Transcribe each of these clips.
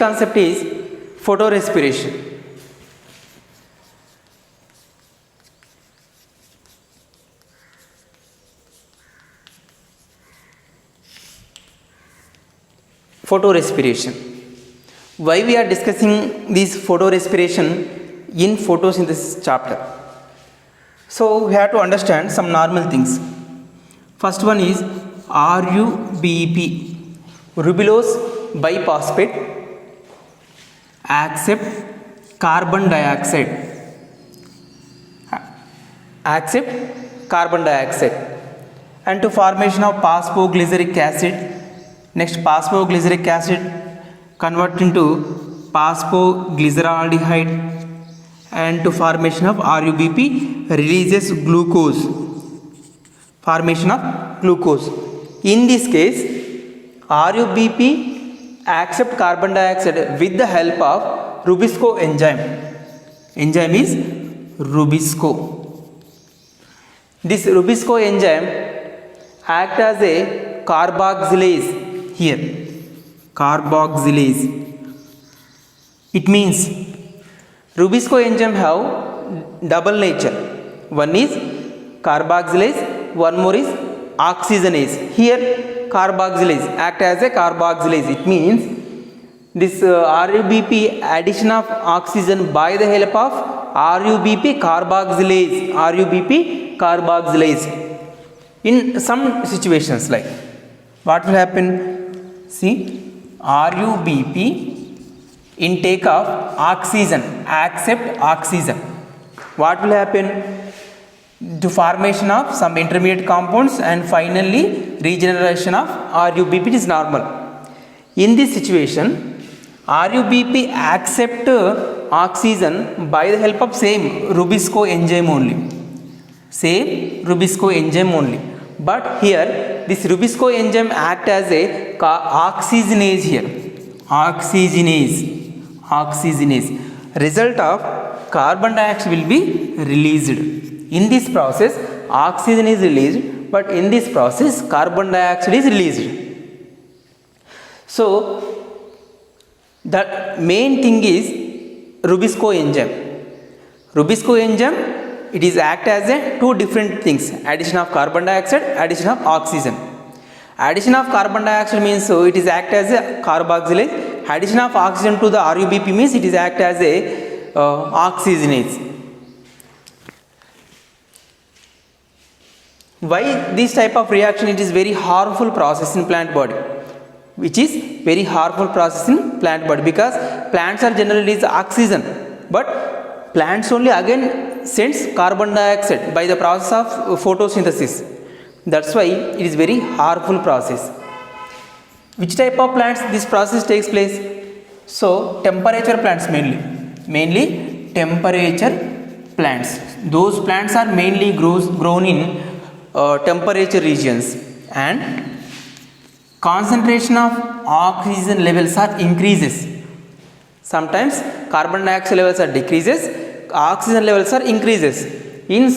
concept is photorespiration. Photorespiration. Why we are discussing this photorespiration in photosynthesis chapter? So we have to understand some normal things. First one is RUBP, ribulose biphosphate accept carbon dioxide, and to formation of phosphoglyceric acid. Next, phosphoglyceric acid convert into phosphoglyceraldehyde, and to formation of RUBP releases glucose, formation of glucose. In this case, RUBP accept carbon dioxide with the help of Rubisco enzyme. Enzyme is Rubisco. This Rubisco enzyme act as a carboxylase here, carboxylase. It means Rubisco enzyme have double nature. One is carboxylase, one more is oxygenase. Here carboxylase act as a carboxylase. It means this RUBP addition of oxygen by the help of RUBP carboxylase. In some situations, like what will happen? See, RUBP intake of oxygen accept oxygen. What will happen? To formation of some intermediate compounds and finally regeneration of RUBP is normal. In this situation, RUBP accept oxygen by the help of same Rubisco enzyme only. But here this Rubisco enzyme act as a oxygenase here. Oxygenase. Result of carbon dioxide will be released. In this process, oxygen is released, but in this process, carbon dioxide is released. So, the main thing is Rubisco enzyme. It is act as a two different things: addition of carbon dioxide, addition of oxygen. Addition of carbon dioxide means so it is act as a carboxylase. Addition of oxygen to the RUBP means it is act as a oxygenase. Why this type of reaction? It is very harmful process in plant body. Because plants are generally is oxygen, but plants only again sends carbon dioxide by the process of photosynthesis. That's why it is very harmful process. Which type of plants this process takes place? So temperature plants mainly temperature plants. Those plants are mainly grown in temperature regions, and concentration of oxygen levels are increases. Sometimes carbon dioxide levels are decreases, oxygen levels are increases. In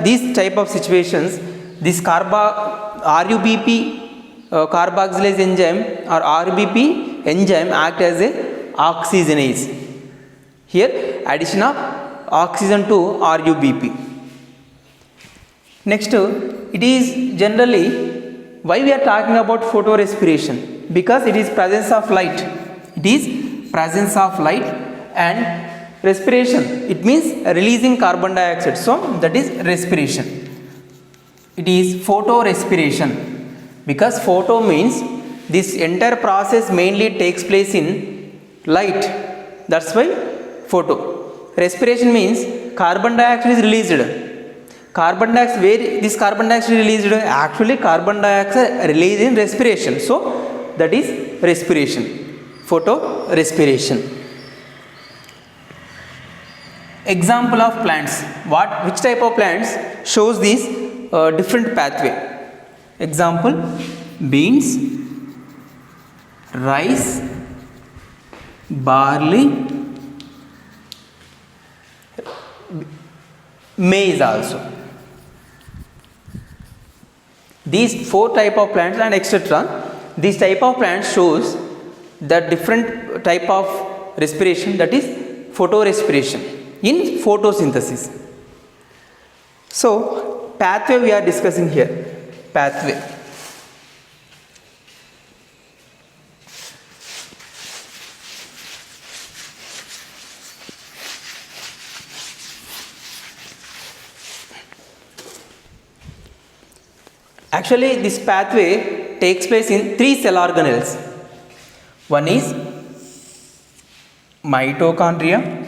these type of situations, this RUBP carboxylase enzyme or RUBP enzyme act as a oxygenase. Here addition of oxygen to RUBP. Next, it is generally why we are talking about photorespiration, because it is presence of light. And respiration, it means releasing carbon dioxide, so that is respiration. It is photorespiration because photo means this entire process mainly takes place in light. That's why photo. Respiration means carbon dioxide is released. Carbon dioxide, where this carbon dioxide released? Actually carbon dioxide released in respiration, so that is respiration, photorespiration. Example of plants. Which type of plants shows this different pathway? Example: beans, rice, barley, maize also. These 4 type of plants and etc. This type of plants shows the different type of respiration, that is photorespiration in photosynthesis. So pathway we are discussing here, pathway. Actually, this pathway takes place in three cell organelles. One is mitochondria,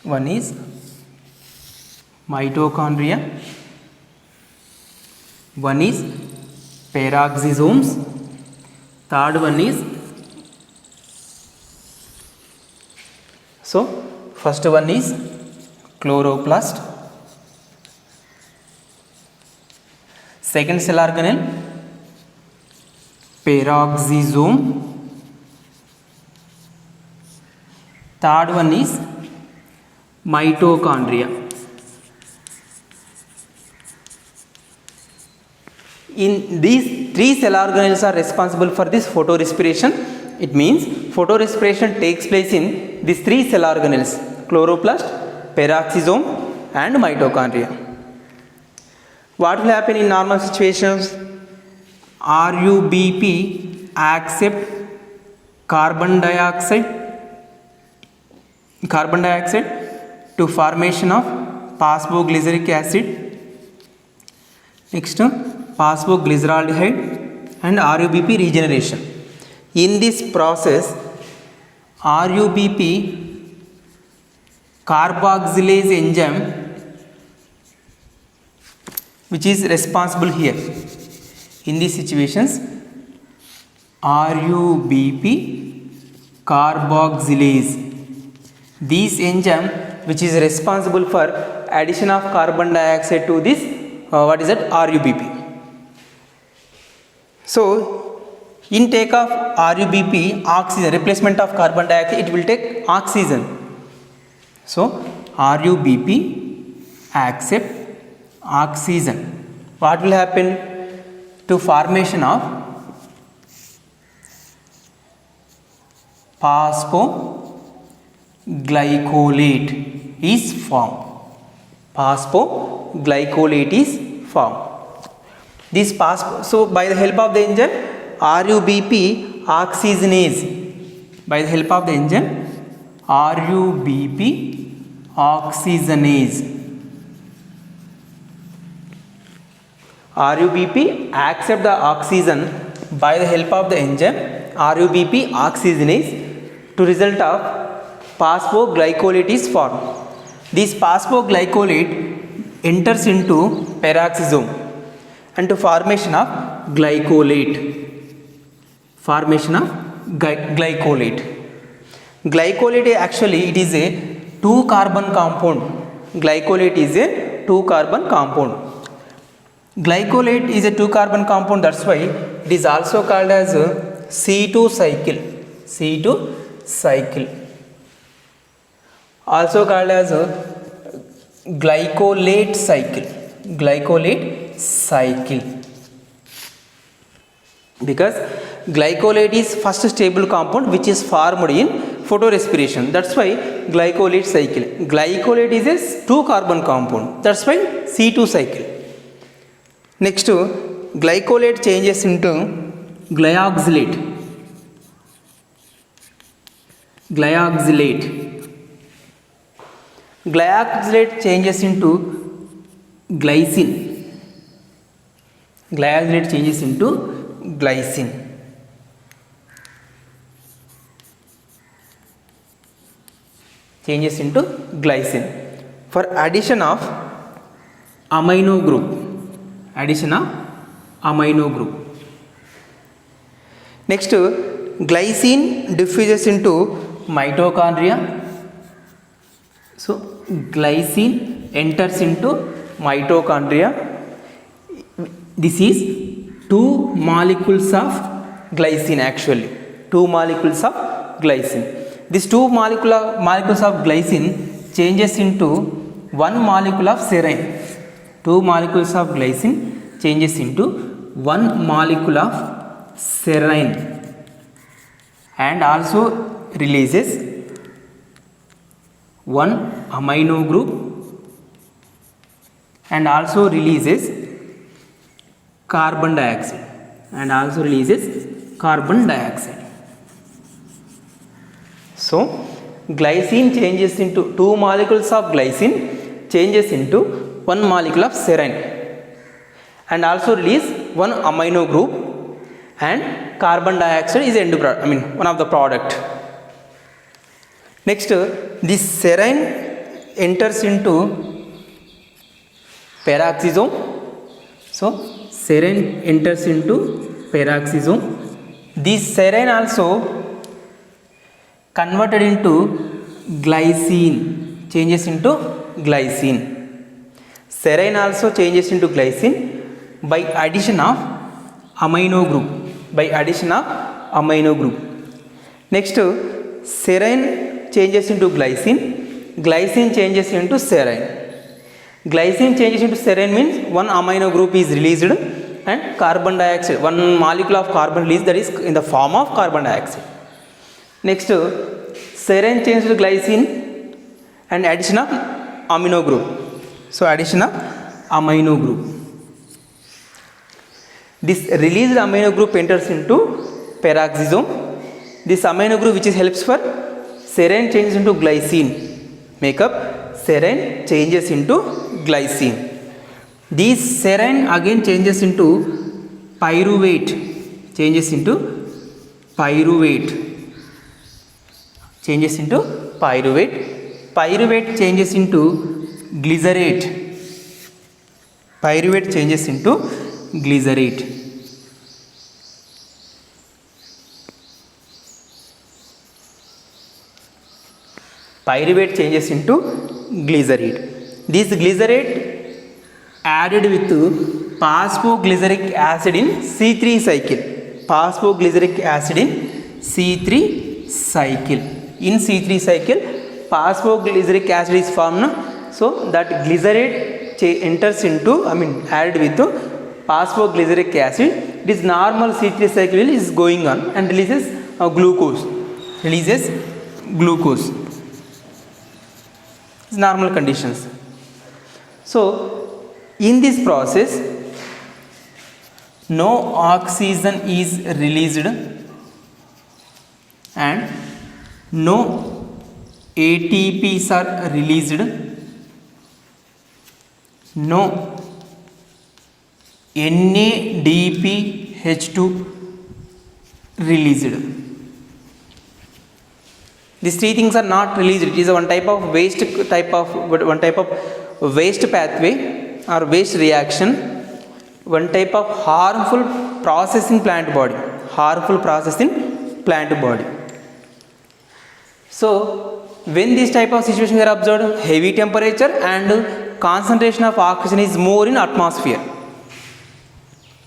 one is mitochondria, one is peroxisomes, third one is, so first one is chloroplast, second cell organelle peroxisome, third one is mitochondria. In these three cell organelles are responsible for this photorespiration. It means photorespiration takes place in these three cell organelles: chloroplast, peroxisome and mitochondria. What will happen in normal situations? RUBP accept carbon dioxide to formation of phosphoglyceric acid, next phosphoglyceraldehyde and RUBP regeneration. In this process, RUBP carboxylase enzyme, which is responsible here. In these situations, RUBP carboxylase, this enzyme which is responsible for addition of carbon dioxide to this RUBP. So intake of RUBP, oxygen, replacement of carbon dioxide, it will take oxygen. So RUBP accept oxygen. What will happen? To formation of phosphoglycolate is formed. Phosphoglycolate is formed. This so by the help of the enzyme RUBP oxygenase, by the help of the enzyme RUBP oxygenase, RUBP accept the oxygen by the help of the enzyme RUBP oxygenase, to result of phosphoglycolate is formed. This phosphoglycolate enters into peroxisome and to formation of glycolate. Glycolate actually it is a 2-carbon compound. Glycolate is a 2-carbon compound. Glycolate is a 2-carbon compound, that's why it is also called as a C2 cycle. C2 cycle. Also called as a glycolate cycle. Glycolate cycle. Because glycolate is first stable compound which is formed in photorespiration. That's why glycolate cycle. Glycolate is a 2-carbon compound. That's why C2 cycle. Next, glycolate changes into glyoxylate. Glyoxylate changes into glycine. Glyoxylate changes into glycine. Changes into glycine for addition of amino group. Addition of amino group. Next, glycine diffuses into mitochondria. So glycine enters into mitochondria. This is 2 molecules of glycine actually. 2 molecules of glycine. These 2 molecules of glycine changes into 1 molecule of serine. 2 molecules of glycine changes into one molecule of serine and also releases one amino group and also releases carbon dioxide So glycine changes into two molecules of glycine changes into one molecule of serine and also release one amino group and carbon dioxide is end product, one of the product. Next, this serine enters into peroxisome. So serine enters into peroxisome. This serine also converted into glycine, changes into glycine. Serine also changes into glycine by addition of amino group. Next, serine changes into glycine changes into serine. Glycine changes into serine means one amino group is released and carbon dioxide, one molecule of carbon released, that is in the form of carbon dioxide. Next, serine changes to glycine and addition of amino group. So addition of amino group. This released amino group enters into peroxisome. This amino group which is helps for serine changes into glycine. Makeup serine changes into glycine. This serine again changes into pyruvate. Changes into pyruvate. Pyruvate changes into glycerate. Pyruvate changes into glycerate. Pyruvate changes into glycerate. This glycerate added with phosphoglyceric acid in C3 cycle. Phosphoglyceric acid in C3 cycle. In C3 cycle, phosphoglyceric acid is formed. So that glycerate enters into, added with phosphoglyceric acid. This normal C3 cycle is going on and releases glucose. It's normal conditions. So in this process, no oxygen is released and no ATPs are released, no NADPH2 released. These three things are not released. It is one type of waste pathway or waste reaction, one type of harmful process in plant body. So when this type of situation are observed, heavy temperature and concentration of oxygen is more in atmosphere.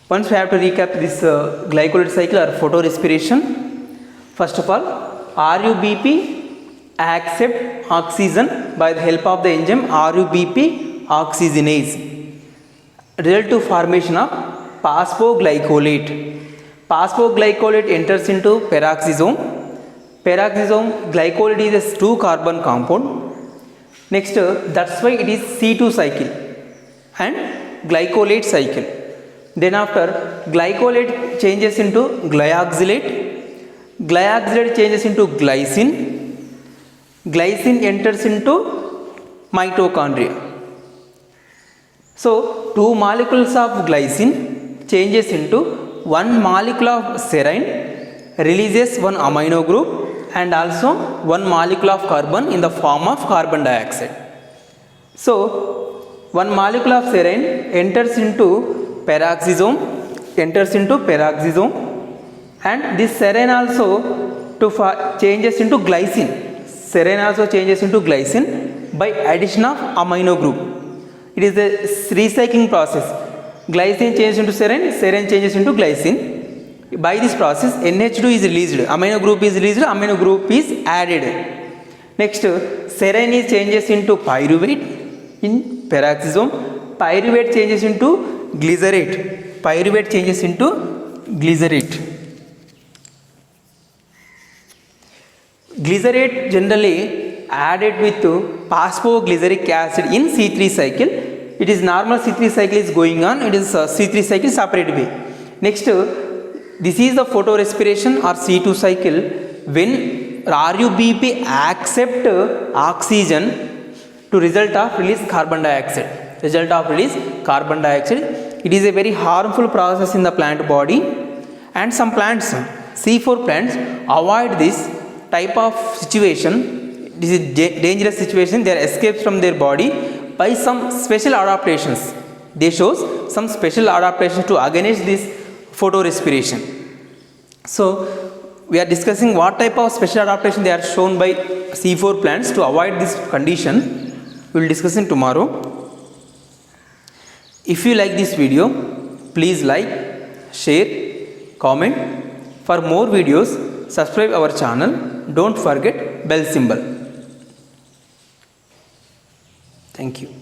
Once we have to recap this glycolate cycle or photorespiration. First of all, RUBP accept oxygen by the help of the enzyme RUBP oxygenase, result to formation of phosphoglycolate. Phosphoglycolate enters into peroxisome. Glycolate is a 2 carbon compound. Next, that's why it is C2 cycle and glycolate cycle. Then after, glycolate changes into glyoxylate. Glyoxylate changes into glycine. Glycine enters into mitochondria. So 2 molecules of glycine changes into 1 molecule of serine, releases 1 amino group and also 1 molecule of carbon in the form of carbon dioxide. So 1 molecule of serine enters into peroxisome and this serine also changes into glycine. By addition of amino group. It is a recycling process. Glycine changes into serine changes into glycine. By this process, NH2 is released, amino group is released, amino group is added. Next, serine changes into pyruvate in peroxisome. Pyruvate changes into glycerate. Pyruvate changes into glycerate. Glycerate generally added with phosphoglyceric acid in C3 cycle. It is normal C3 cycle is going on. It is C3 cycle separate way. Next, this is the photorespiration or C2 cycle when RUBP accept oxygen to result of release carbon dioxide. Result of release carbon dioxide. It is a very harmful process in the plant body, and some plants, C4 plants, avoid this type of situation. This is dangerous situation. They are escaped from their body by some special adaptations. They shows some special adaptations to against this photorespiration. So we are discussing what type of special adaptation they are shown by C4 plants to avoid this condition. We will discuss in tomorrow. If you like this video, please like, share, comment. For more videos, subscribe our channel. Don't forget bell symbol. Thank you.